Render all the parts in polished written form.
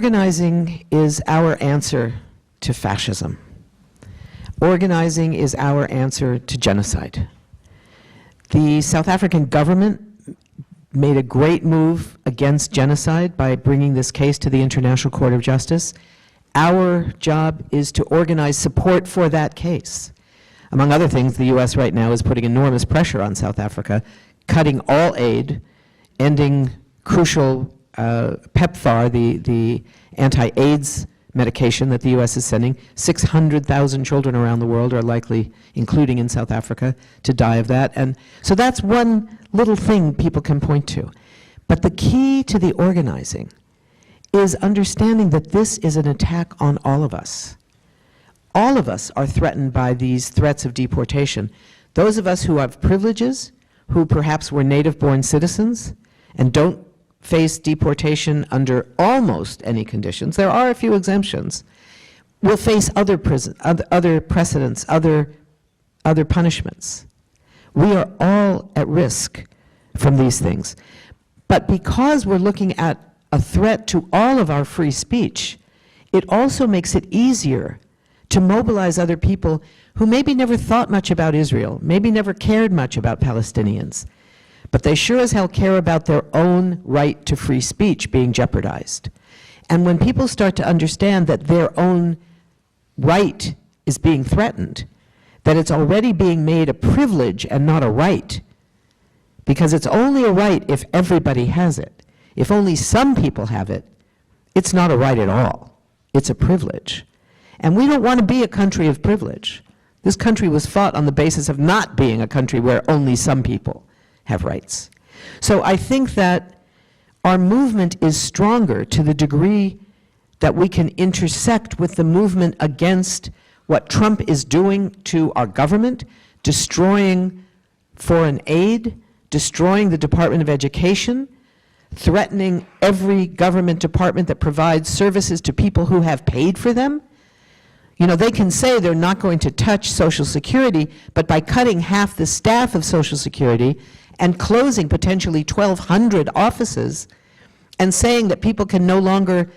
Organizing is our answer to fascism. Organizing is our answer to genocide. The South African government made a great move against genocide by bringing this case to the International Court of Justice. Our job is to organize support for that case. Among other things, the US right now is putting enormous pressure on South Africa, cutting all aid, ending crucial PEPFAR, the anti-AIDS medication that the US is sending. 600,000 children around the world are likely, including in South Africa, to die of that. And so that's one little thing people can point to. But the key to the organizing is understanding that this is an attack on all of us. All of us are threatened by these threats of deportation. Those of us who have privileges, who perhaps were native-born citizens and don't face deportation under almost any conditions, there are a few exemptions, will face other precedents, other punishments. We are all at risk from these things. But because we're looking at a threat to all of our free speech, it also makes it easier to mobilize other people who maybe never thought much about Israel, maybe never cared much about Palestinians, but they sure as hell care about their own right to free speech being jeopardized. And when people start to understand that their own right is being threatened, that it's already being made a privilege and not a right, because it's only a right if everybody has it. If only some people have it, it's not a right at all. It's a privilege. And we don't want to be a country of privilege. This country was fought on the basis of not being a country where only some people have rights. So I think that our movement is stronger to the degree that we can intersect with the movement against what Trump is doing to our government, destroying foreign aid, destroying the Department of Education, threatening every government department that provides services to people who have paid for them. You know, they can say they're not going to touch Social Security, but by cutting half the staff of Social Security and closing potentially 1,200 offices and saying that people can no longer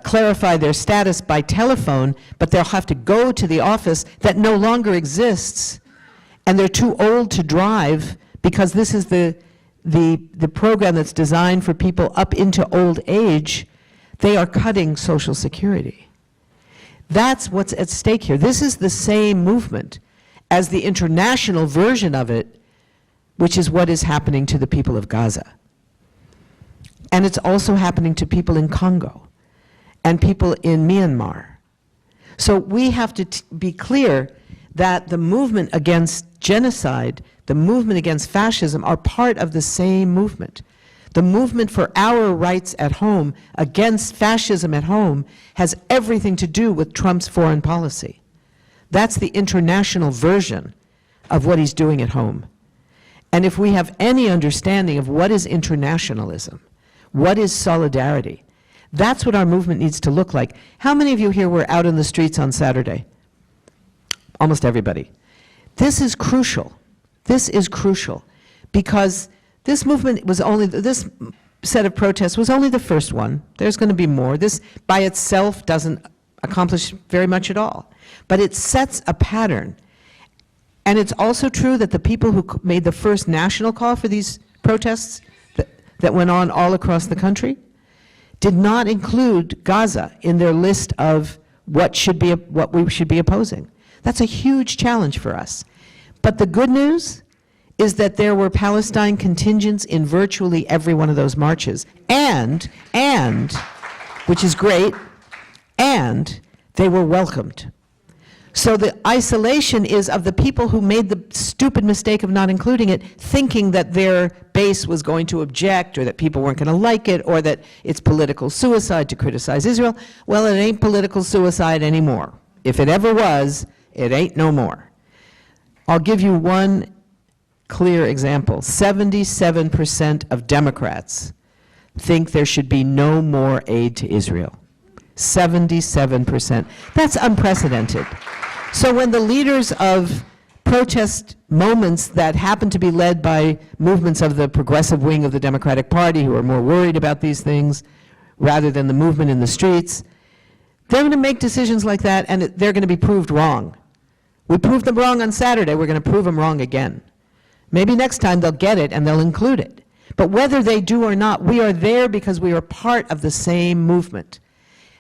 clarify their status by telephone, but they'll have to go to the office that no longer exists, and they're too old to drive because this is the program that's designed for people up into old age. They are cutting Social Security. That's what's at stake here. This is the same movement as the international version of it, which is what is happening to the people of Gaza. And it's also happening to people in Congo and people in Myanmar. So we have to be clear that the movement against genocide, the movement against fascism are part of the same movement. The movement for our rights at home against fascism at home has everything to do with Trump's foreign policy. That's the international version of what he's doing at home. And if we have any understanding of what is internationalism, what is solidarity, that's what our movement needs to look like. How many of you here were out in the streets on Saturday? Almost everybody. This is crucial. This is crucial because this movement was only, this set of protests was only the first one. There's going to be more. This by itself doesn't accomplish very much at all. But it sets a pattern. And it's also true that the people who made the first national call for these protests that went on all across the country did not include Gaza in their list of what we should be opposing. That's a huge challenge for us. But the good news is that there were Palestine contingents in virtually every one of those marches. And, which is great, and they were welcomed. So the isolation is of the people who made the stupid mistake of not including it, thinking that their base was going to object, or that people weren't going to like it, or that it's political suicide to criticize Israel. Well, it ain't political suicide anymore. If it ever was, it ain't no more. I'll give you one clear example. 77% of Democrats think there should be no more aid to Israel. 77%. That's unprecedented. So when the leaders of protest moments that happen to be led by movements of the progressive wing of the Democratic Party who are more worried about these things rather than the movement in the streets, they're going to make decisions like that, and they're going to be proved wrong. We proved them wrong on Saturday, we're going to prove them wrong again. Maybe next time they'll get it and they'll include it. But whether they do or not, we are there because we are part of the same movement.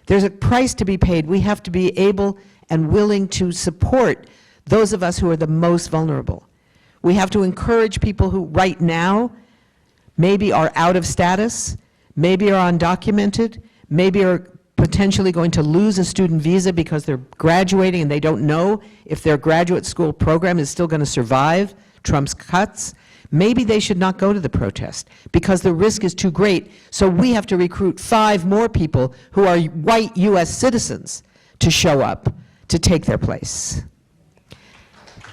There's a price to be paid. We have to be able and willing to support those of us who are the most vulnerable. We have to encourage people who right now maybe are out of status, maybe are undocumented, maybe are potentially going to lose a student visa because they're graduating and they don't know if their graduate school program is still going to survive Trump's cuts. Maybe they should not go to the protest because the risk is too great. So we have to recruit 5 more people who are white U.S. citizens to show up to take their place.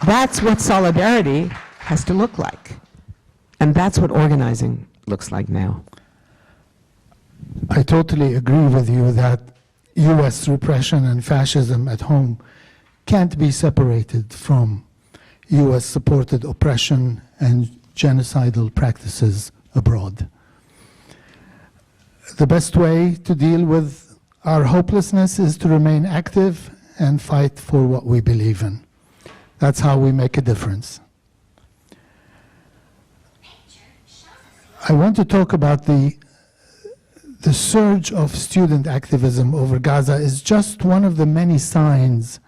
That's what solidarity has to look like. And that's what organizing looks like now. I totally agree with you that U.S. repression and fascism at home can't be separated from U.S.-supported oppression and genocidal practices abroad. The best way to deal with our hopelessness is to remain active and fight for what we believe in. That's how we make a difference. I want to talk about the surge of student activism over Gaza is just one of the many signs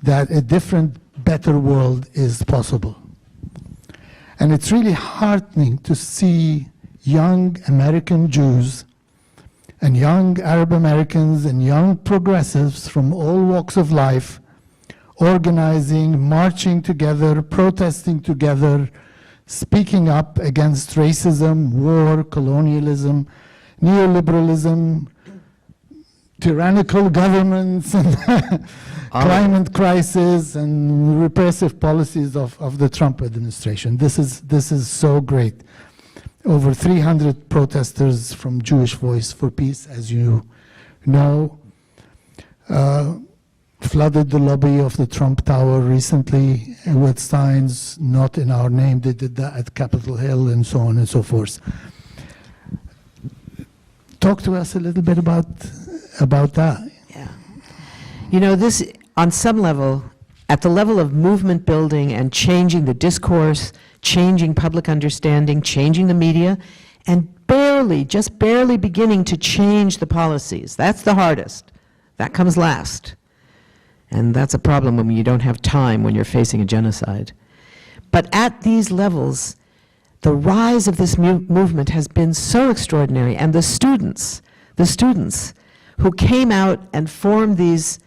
that a different, better world is possible. And it's really heartening to see young American Jews and young Arab Americans and young progressives from all walks of life organizing, marching together, protesting together, speaking up against racism, war, colonialism, neoliberalism, tyrannical governments, and climate crisis, and repressive policies of the Trump administration. This is so great. Over 300 protesters from Jewish Voice for Peace, as you know, flooded the lobby of the Trump Tower recently with signs, "Not in our name." They did that at Capitol Hill and so on and so forth. Talk to us a little bit about that. Yeah. You know, this, on some level, at the level of movement building and changing the discourse, changing public understanding, changing the media, and just barely beginning to change the policies. That's the hardest. That comes last. And that's a problem when you don't have time when you're facing a genocide. But at these levels, the rise of this movement has been so extraordinary, and the students who came out and formed these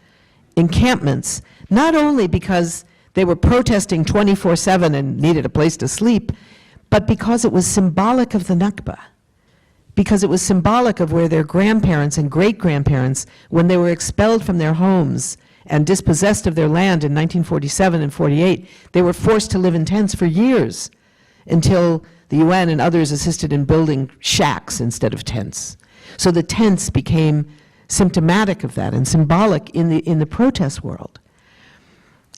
encampments, not only because they were protesting 24/7 and needed a place to sleep, but because it was symbolic of the Nakba, because it was symbolic of where their grandparents and great-grandparents, when they were expelled from their homes and dispossessed of their land in 1947 and 48, they were forced to live in tents for years until the UN and others assisted in building shacks instead of tents. So the tents became symptomatic of that and symbolic in the protest world.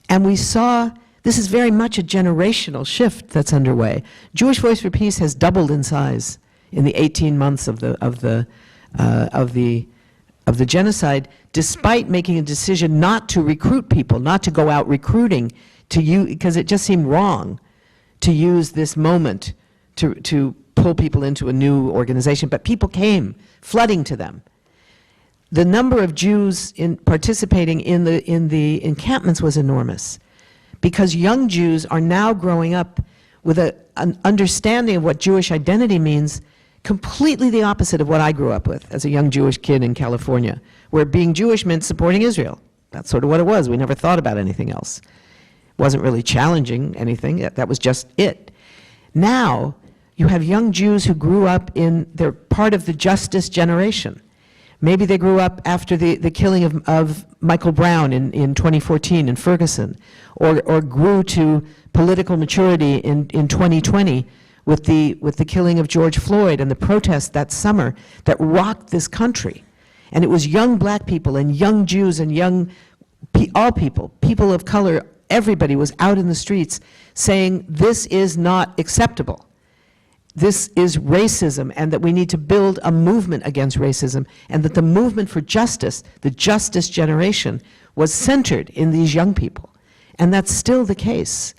And we saw, this is very much a generational shift that's underway. Jewish Voice for Peace has doubled in size in the 18 months of the genocide, despite making a decision not to recruit people, not to go out recruiting, because it just seemed wrong to use this moment to pull people into a new organization. But people came, flooding to them. The number of Jews participating in the encampments was enormous, because young Jews are now growing up with an understanding of what Jewish identity means, completely the opposite of what I grew up with as a young Jewish kid in California, where being Jewish meant supporting Israel. That's sort of what it was. We never thought about anything else. It wasn't really challenging anything. That was just it. Now, you have young Jews who grew up they're part of the justice generation. Maybe they grew up after the killing of Michael Brown in 2014 in Ferguson, or grew to political maturity in 2020 with the killing of George Floyd and the protests that summer that rocked this country. And it was young black people and young Jews and all people of color, everybody was out in the streets saying, this is not acceptable. this is racism and that we need to build a movement against racism, and that the movement for justice, the justice generation, was centered in these young people. And that's still the case.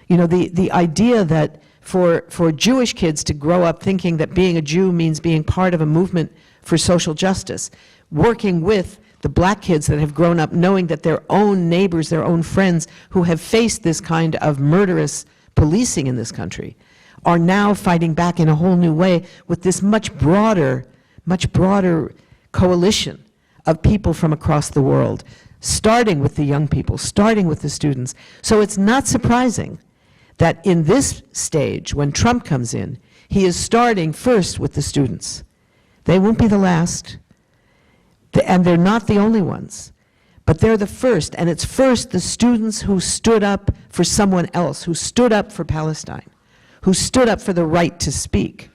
You know, the idea that for Jewish kids to grow up thinking that being a Jew means being part of a movement for social justice, working with the black kids that have grown up knowing that their own neighbors, their own friends who have faced this kind of murderous policing in this country are now fighting back in a whole new way with this much broader coalition of people from across the world, starting with the young people, starting with the students. So it's not surprising that in this stage, when Trump comes in, he is starting first with the students. They won't be the last, and they're not the only ones, but they're the first, and it's first the students who stood up for someone else, who stood up for Palestine, who stood up for the right to speak,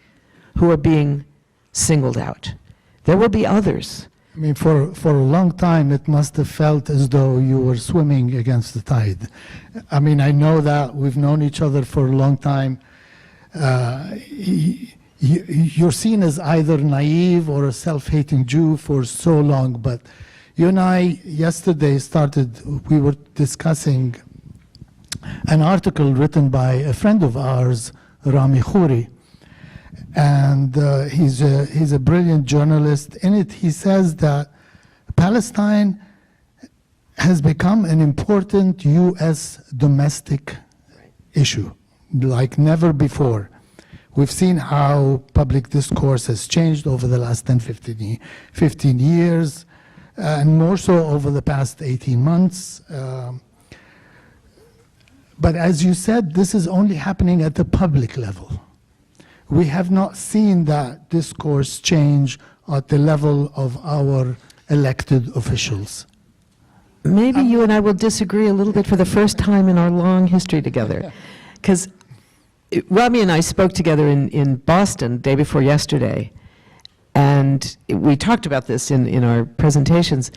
who are being singled out. There will be others. I mean, for a long time, it must have felt as though you were swimming against the tide. I mean, I know that we've known each other for a long time. You're seen as either naive or a self-hating Jew for so long, but you and I yesterday we were discussing an article written by a friend of ours, Rami Khouri, and he's a brilliant journalist. In it, he says that Palestine has become an important U.S. domestic issue, like never before. We've seen how public discourse has changed over the last 10, 15 years, and more so over the past 18 months. But as you said, this is only happening at the public level. We have not seen that discourse change at the level of our elected officials. Maybe you and I will disagree a little bit for the first time in our long history together. Because Rami and I spoke together in Boston day before yesterday, and we talked about this in our presentations.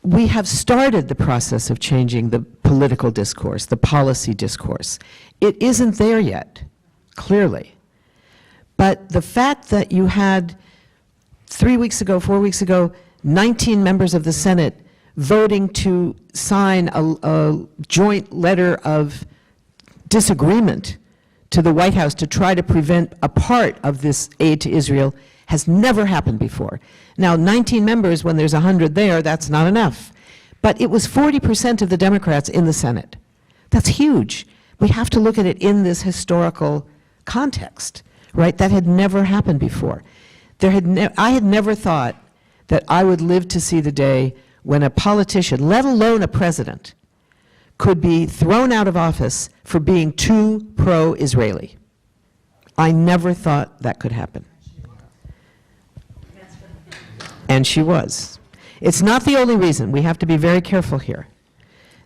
We have started the process of changing the political discourse, the policy discourse. It isn't there yet, clearly. But the fact that you had 4 weeks ago, 19 members of the Senate voting to sign a joint letter of disagreement to the White House to try to prevent a part of this aid to Israel has never happened before. Now, 19 members, when there's 100 there, that's not enough. But it was 40% of the Democrats in the Senate. That's huge. We have to look at it in this historical context, right? That had never happened before. I had never thought that I would live to see the day when a politician, let alone a president, could be thrown out of office for being too pro-Israeli. I never thought that could happen. And she was. It's not the only reason. We have to be very careful here.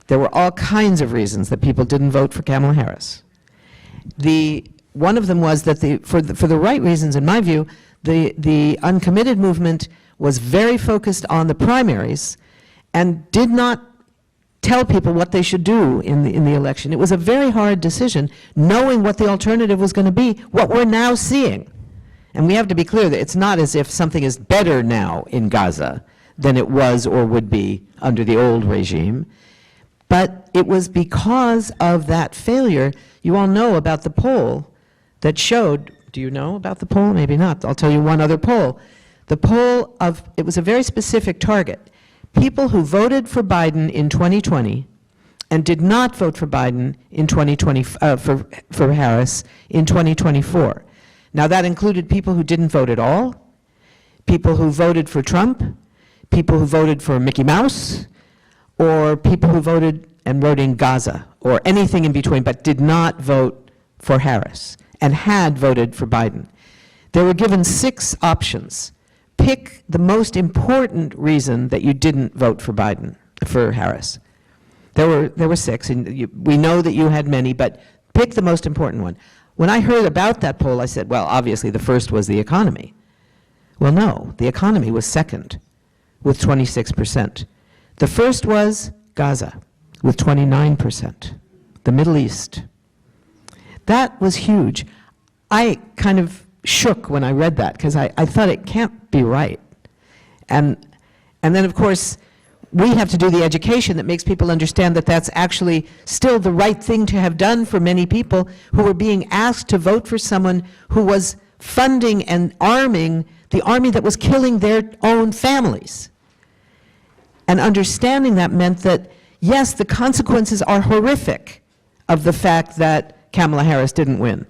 There were all kinds of reasons that people didn't vote for Kamala Harris. One of them was that for the right reasons, in my view, the uncommitted movement was very focused on the primaries and did not tell people what they should do in the election. It was a very hard decision, knowing what the alternative was going to be, what we're now seeing. And we have to be clear that it's not as if something is better now in Gaza than it was or would be under the old regime. But it was because of that failure. You all know about the poll that showed, do you know about the poll? Maybe not. I'll tell you one other poll. The poll it was a very specific target. People who voted for Biden in 2020 and did not vote for Biden in 2020, for Harris in 2024. Now that included people who didn't vote at all, people who voted for Trump, people who voted for Mickey Mouse, or people who voted and wrote in Gaza, or anything in between, but did not vote for Harris and had voted for Biden. They were given 6 options. Pick the most important reason that you didn't vote for Harris. There were 6, and we know that you had many, but pick the most important one. When I heard about that poll, I said, well, obviously the first was the economy. Well, no, the economy was second with 26%. The first was Gaza with 29%, the Middle East. That was huge. I kind of shook when I read that, because I thought it can't be right. And then, of course, we have to do the education that makes people understand that that's actually still the right thing to have done for many people who were being asked to vote for someone who was funding and arming the army that was killing their own families. And understanding that meant that, yes, the consequences are horrific of the fact that Kamala Harris didn't win.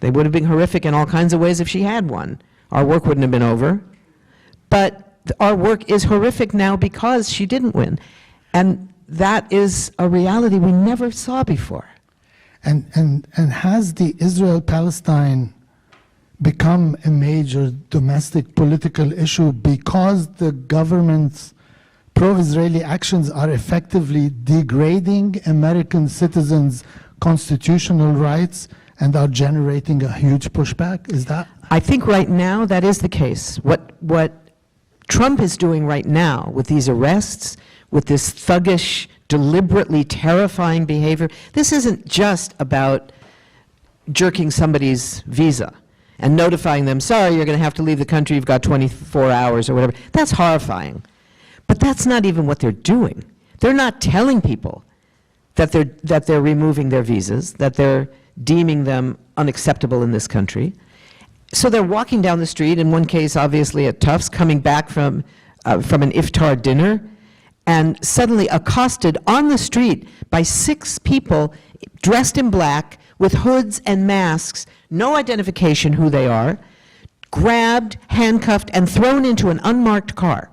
They would have been horrific in all kinds of ways if she had won. Our work wouldn't have been over. But our work is horrific now because she didn't win. And that is a reality we never saw before. And has the Israel-Palestine become a major domestic political issue because the government's pro-Israeli actions are effectively degrading American citizens' constitutional rights and are generating a huge pushback? Is that? I think right now that is the case. What Trump is doing right now with these arrests, with this thuggish, deliberately terrifying behavior, this isn't just about jerking somebody's visa and notifying them, sorry, you're going to have to leave the country, you've got 24 hours or whatever. That's horrifying. But that's not even what they're doing. They're not telling people that they're removing their visas, that they're deeming them unacceptable in this country. So they're walking down the street, in one case obviously at Tufts, coming back from an iftar dinner, and suddenly accosted on the street by 6 people dressed in black with hoods and masks, no identification who they are, grabbed, handcuffed, and thrown into an unmarked car.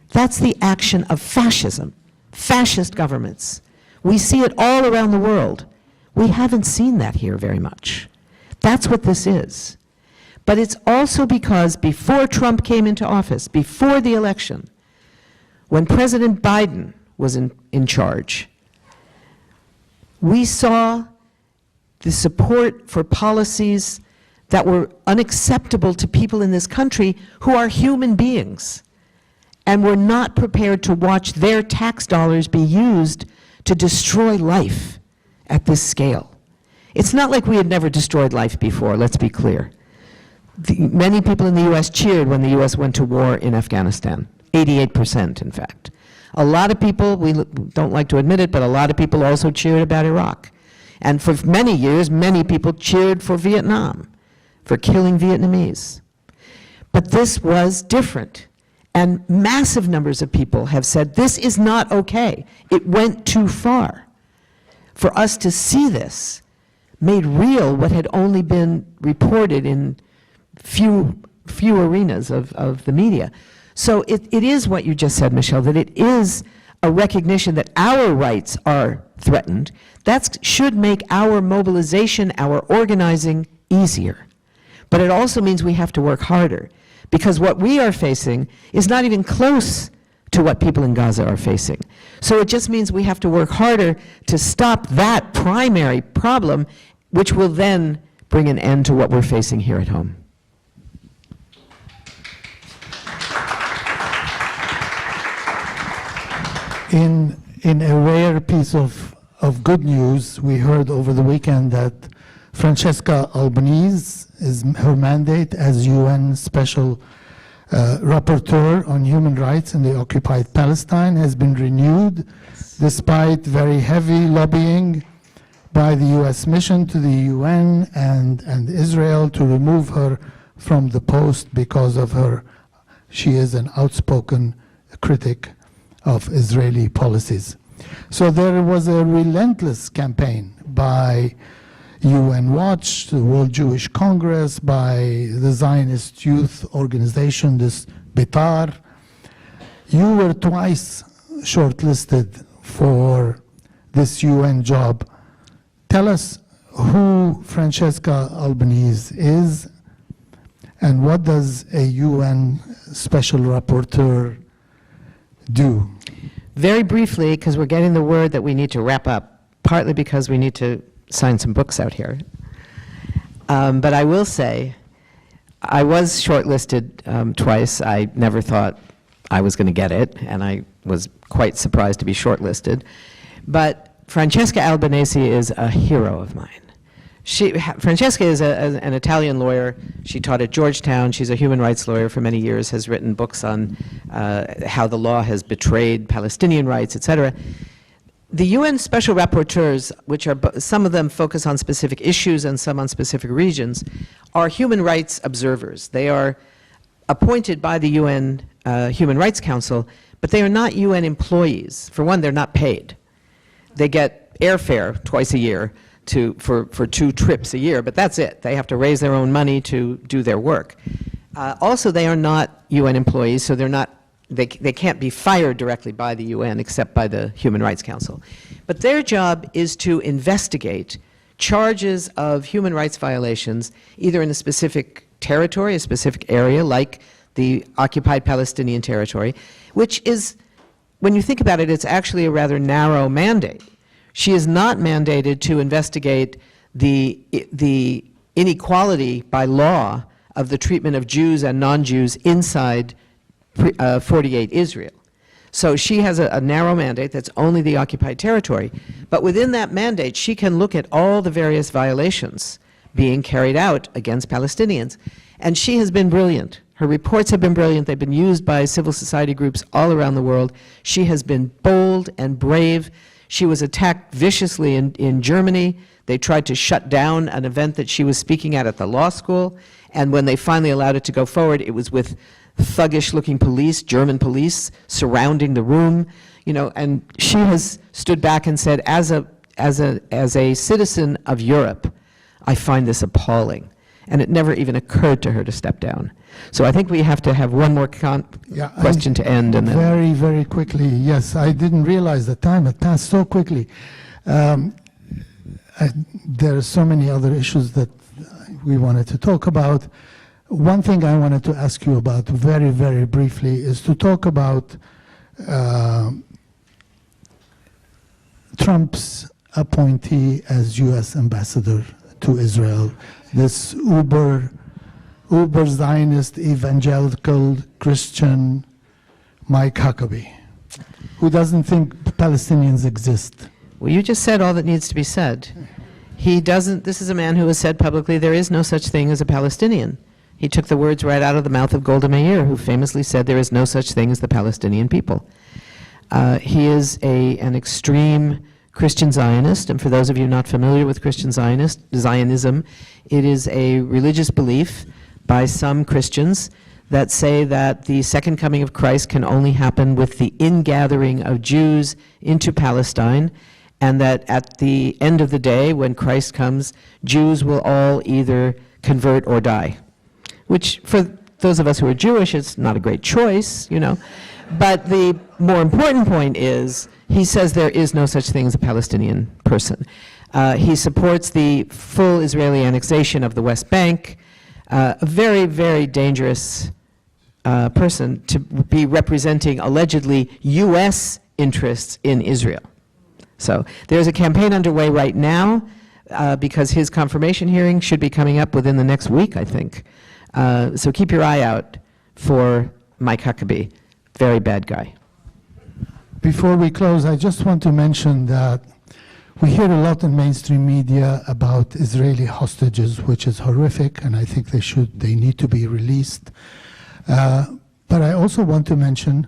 That's the action of fascism, fascist governments. We see it all around the world. We haven't seen that here very much. That's what this is. But it's also because before Trump came into office, before the election, when President Biden was in charge, we saw the support for policies that were unacceptable to people in this country who are human beings and were not prepared to watch their tax dollars be used to destroy life at this scale. It's not like we had never destroyed life before, let's be clear. Many people in the U.S. cheered when the U.S. went to war in Afghanistan, 88%, in fact. A lot of people, we don't like to admit it, but a lot of people also cheered about Iraq. And for many years, many people cheered for Vietnam, for killing Vietnamese. But this was different. And massive numbers of people have said, this is not okay. It went too far. For us to see this made real what had only been reported in few arenas of the media. So it is what you just said, Michel, that it is a recognition that our rights are threatened. That should make our mobilization, our organizing easier. But it also means we have to work harder, because what we are facing is not even close to what people in Gaza are facing. So it just means we have to work harder to stop that primary problem, which will then bring an end to what we're facing here at home. In a rare piece of good news, we heard over the weekend that Francesca Albanese, her mandate as UN Special Rapporteur on Human Rights in the Occupied Palestine has been renewed, despite very heavy lobbying by the US mission to the UN and Israel to remove her from the post because of she is an outspoken critic of Israeli policies. So there was a relentless campaign by UN Watch, the World Jewish Congress, by the Zionist Youth Organization, this Betar. You were twice shortlisted for this UN job. Tell us who Francesca Albanese is and what does a UN Special Rapporteur do? Very briefly, because we're getting the word that we need to wrap up, partly because we need to sign some books out here. But I will say, I was shortlisted twice. I never thought I was going to get it, and I was quite surprised to be shortlisted. But Francesca Albanese is a hero of mine. Francesca is an Italian lawyer. She taught at Georgetown. She's a human rights lawyer for many years, has written books on how the law has betrayed Palestinian rights, etc. The UN special rapporteurs, which are some of them focus on specific issues and some on specific regions, are human rights observers. They are appointed by the UN Human Rights Council, but they are not UN employees. For one, they're not paid. They get airfare twice a year for 2 trips a year, but that's it. They have to raise their own money to do their work. Also, they are not UN employees, so they can't be fired directly by the UN except by the Human Rights Council. But their job is to investigate charges of human rights violations, either in a specific territory, a specific area, like the occupied Palestinian territory, which is, when you think about it, it's actually a rather narrow mandate. She is not mandated to investigate the inequality by law of the treatment of Jews and non-Jews inside 48 Israel. So she has a narrow mandate that's only the occupied territory. But within that mandate, she can look at all the various violations being carried out against Palestinians. And she has been brilliant. Her reports have been brilliant. They've been used by civil society groups all around the world. She has been bold and brave. She was attacked viciously in Germany. They tried to shut down an event that she was speaking at the law school. And when they finally allowed it to go forward, it was with thuggish-looking police, German police, surrounding the room. And she has stood back and said, as a citizen of Europe, I find this appalling. And it never even occurred to her to step down. So I think we have to have one more question to end. And then very, very quickly, yes. I didn't realize the time had passed so quickly. There are so many other issues that we wanted to talk about. One thing I wanted to ask you about very, very briefly is to talk about Trump's appointee as U.S. ambassador to Israel, this uber Zionist evangelical Christian Mike Huckabee, who doesn't think Palestinians exist. Well, you just said all that needs to be said. This is a man who has said publicly there is no such thing as a Palestinian. He took the words right out of the mouth of Golda Meir, who famously said there is no such thing as the Palestinian people. He is an extreme Christian Zionist, and for those of you not familiar with Christian Zionism, it is a religious belief by some Christians that say that the second coming of Christ can only happen with the ingathering of Jews into Palestine, and that at the end of the day, when Christ comes, Jews will all either convert or die. Which, for those of us who are Jewish, it's not a great choice, But the more important point is, he says there is no such thing as a Palestinian person. He supports the full Israeli annexation of the West Bank, a very, very dangerous person to be representing allegedly U.S. interests in Israel. So there's a campaign underway right now because his confirmation hearing should be coming up within the next week, I think. So keep your eye out for Mike Huckabee. Very bad guy. Before we close, I just want to mention that we hear a lot in mainstream media about Israeli hostages, which is horrific, and I think they need to be released. But I also want to mention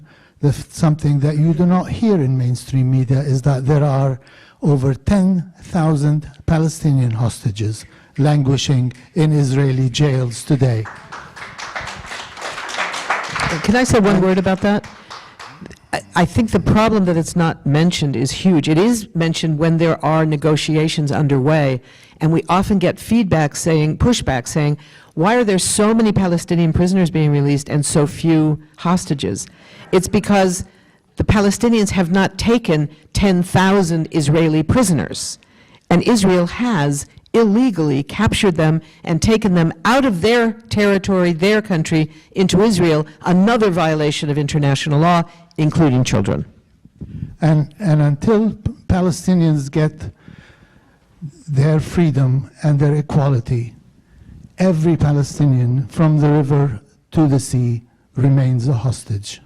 something that you do not hear in mainstream media, is that there are over 10,000 Palestinian hostages languishing in Israeli jails today. Can I say one word about that? I think the problem that it's not mentioned is huge. It is mentioned when there are negotiations underway, and we often get pushback saying, why are there so many Palestinian prisoners being released and so few hostages? It's because the Palestinians have not taken 10,000 Israeli prisoners, and Israel has illegally captured them and taken them out of their territory, their country, into Israel, another violation of international law, including children. And until Palestinians get their freedom and their equality, every Palestinian from the river to the sea remains a hostage.